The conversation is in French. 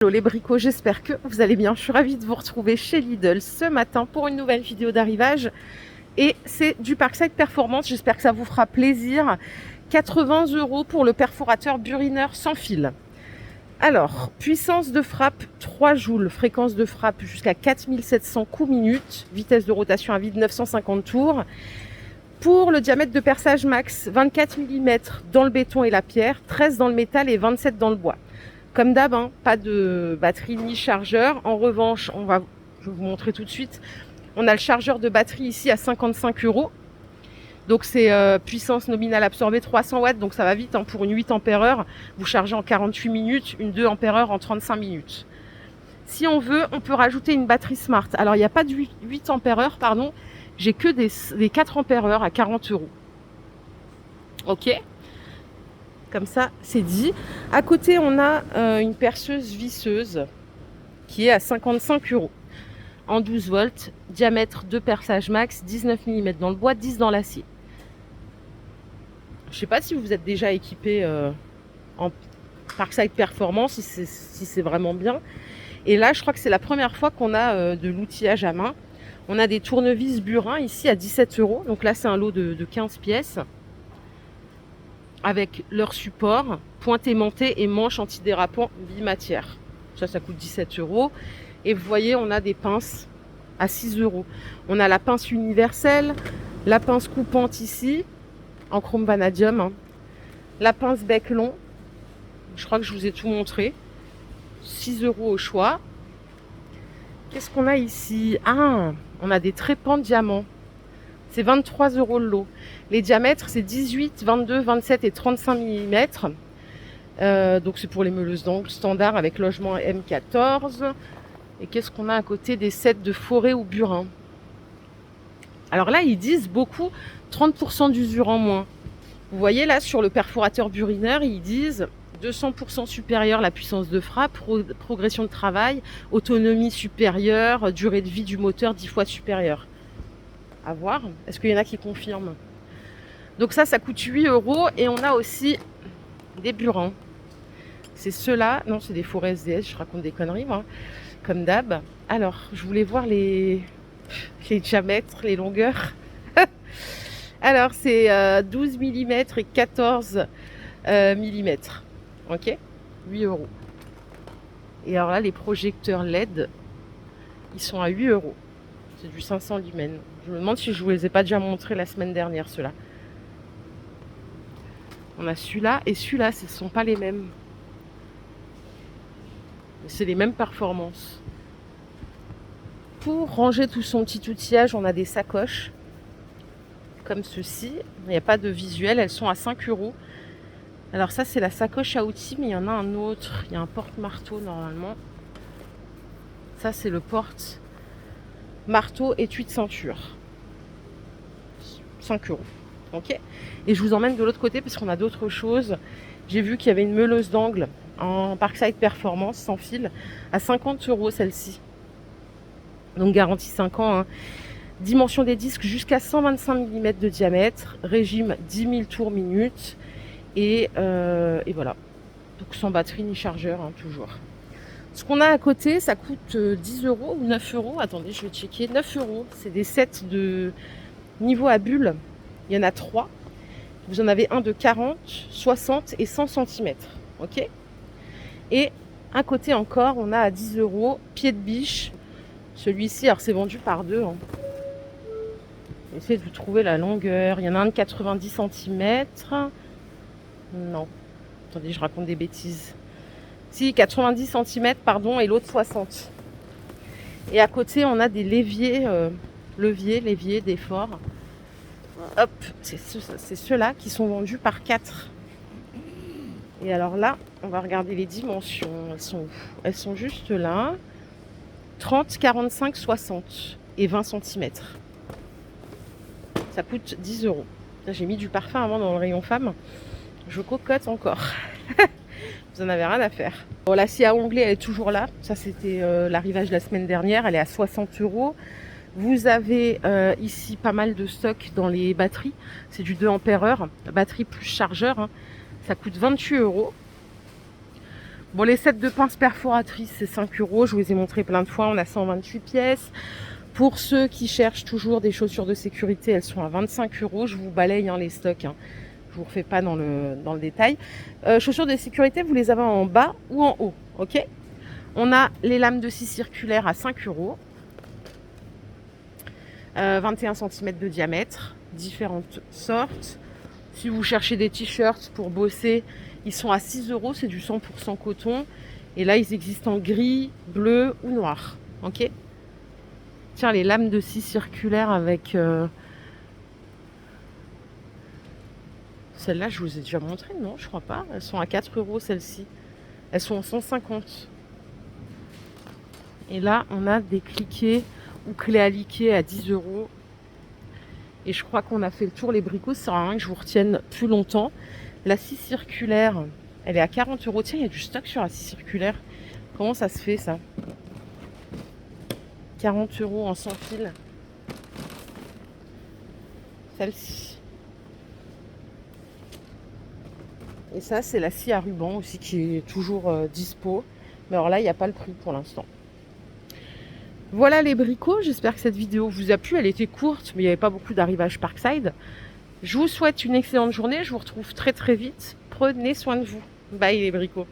Hello les bricots, j'espère que vous allez bien. Je suis ravie de vous retrouver chez Lidl ce matin pour une nouvelle vidéo d'arrivage. Et c'est du Parkside Performance, j'espère que ça vous fera plaisir. 80 € pour le perforateur burineur sans fil. Alors, puissance de frappe 3 joules, fréquence de frappe jusqu'à 4700 coups minutes, vitesse de rotation à vide 950 tours. Pour le diamètre de perçage max, 24 mm dans le béton et la pierre, 13 dans le métal et 27 dans le bois. Comme d'hab, hein, pas de batterie ni chargeur. En revanche, je vais vous montrer tout de suite. On a le chargeur de batterie ici à 55 €. Donc c'est puissance nominale absorbée 300 watts, donc ça va vite. Hein, pour une 8 ampères-heure, vous chargez en 48 minutes, une 2 ampères-heure en 35 minutes. Si on veut, on peut rajouter une batterie smart. Alors il n'y a pas de 8 ampères-heure, pardon. J'ai que des 4 ampères-heure à 40 €. Ok ? Comme ça, c'est dit. À côté, on a une perceuse visseuse qui est à 55 € en 12 volts, diamètre de perçage max, 19 mm dans le bois, 10 dans l'acier. Je ne sais pas si vous êtes déjà équipé en Parkside Performance, si c'est vraiment bien. Et là, je crois que c'est la première fois qu'on a de l'outillage à main. On a des tournevis burin ici à 17 €. Donc là, c'est un lot de 15 pièces. Avec leur support, pointe aimantée et manche antidérapant bimatière. Ça coûte 17 €. Et vous voyez, on a des pinces à 6 €. On a la pince universelle, la pince coupante ici, en chrome vanadium. Hein. La pince bec long, je crois que je vous ai tout montré. 6 € au choix. Qu'est-ce qu'on a ici? Ah, on a des trépans de diamants. C'est 23 € le lot. Les diamètres, c'est 18, 22, 27 et 35 mm. Donc c'est pour les meuleuses d'angle standard avec logement M14. Et qu'est-ce qu'on a à côté? Des sets de forêt ou burin. Alors là, ils disent beaucoup 30% d'usure en moins. Vous voyez là, sur le perforateur burineur, ils disent 200% supérieure la puissance de frappe, progression de travail, autonomie supérieure, durée de vie du moteur 10 fois supérieure. À voir. Est-ce qu'il y en a qui confirment? Donc ça coûte 8 €. Et on a aussi des burins. C'est ceux-là. Non, c'est des forêts SDS. Je raconte des conneries, moi. Comme d'hab. Alors, je voulais voir les diamètres, les longueurs. Alors, c'est 12 mm et 14 mm. Ok, 8 €. Et alors là, les projecteurs LED, ils sont à 8 €. C'est du 500 lumens. Je me demande si je vous les ai pas déjà montrés la semaine dernière, ceux-là. On a celui-là et celui-là, ce ne sont pas les mêmes. C'est les mêmes performances. Pour ranger tout son petit outillage, on a des sacoches comme ceci. Il n'y a pas de visuel, elles sont à 5 €. Alors ça, c'est la sacoche à outils, mais il y en a un autre. Il y a un porte-marteau normalement. Ça, c'est le porte-marteau étui de ceinture. 5 €. Ok. Et je vous emmène de l'autre côté parce qu'on a d'autres choses. J'ai vu qu'il y avait une meuleuse d'angle en Parkside Performance sans fil à 50 € celle-ci. Donc garantie 5 ans. Hein. Dimension des disques jusqu'à 125 mm de diamètre. Régime 10 000 tours minute. Et voilà. Donc sans batterie ni chargeur, hein, toujours. Ce qu'on a à côté, ça coûte 10 € ou 9 €. Attendez, je vais checker. 9 €. C'est des sets de niveau à bulles. Il y en a 3. Vous en avez un de 40, 60 et 100 cm. Ok. Et à côté encore, on a à 10 € pied de biche. Celui-ci, alors c'est vendu par 2. Hein. Essayez de vous trouver la longueur. Il y en a un de 90 cm. Non. Attendez, je raconte des bêtises. Si, 90 cm, pardon, et l'autre 60. Et à côté, on a des leviers, leviers d'effort. Hop, c'est ceux-là qui sont vendus par 4. Et alors là, on va regarder les dimensions. Elles sont où? Elles sont juste là. 30, 45, 60 et 20 cm. Ça coûte 10 €. Là, j'ai mis du parfum avant dans le rayon femme. Je cocotte encore. Vous en avez rien à faire. Bon, la scie à onglet, elle est toujours là. Ça, c'était l'arrivage la semaine dernière. Elle est à 60 €. Vous avez ici pas mal de stock dans les batteries. C'est du 2 ampères-heure. Batterie plus chargeur. Hein. Ça coûte 28 €. Bon, les sets de pinces perforatrices, c'est 5 €. Je vous ai montré plein de fois. On a 128 pièces. Pour ceux qui cherchent toujours des chaussures de sécurité, elles sont à 25 €. Je vous balaye les stocks. Je vous refais pas dans le détail. Chaussures de sécurité, vous les avez en bas ou en haut. Ok. On a les lames de scie circulaires à 5 €. 21 cm de diamètre. Différentes sortes. Si vous cherchez des t-shirts pour bosser, ils sont à 6 €. C'est du 100% coton. Et là, ils existent en gris, bleu ou noir. Ok. Tiens, les lames de scie circulaires avec... Celles-là, je vous ai déjà montré, non? Je crois pas. Elles sont à 4 € celles-ci. Elles sont en 150. Et là, on a des cliquets ou clés à liquer à 10 €. Et je crois qu'on a fait le tour. Les bricots, ça sert à rien que je vous retienne plus longtemps. La scie circulaire, elle est à 40 €. Tiens, il y a du stock sur la scie circulaire. Comment ça se fait, ça? 40 € en 100 fils. Celle-ci. Et ça, c'est la scie à ruban aussi qui est toujours dispo. Mais alors là, il n'y a pas le prix pour l'instant. Voilà les bricots. J'espère que cette vidéo vous a plu. Elle était courte, mais il n'y avait pas beaucoup d'arrivage Parkside. Je vous souhaite une excellente journée. Je vous retrouve très très vite. Prenez soin de vous. Bye les bricots.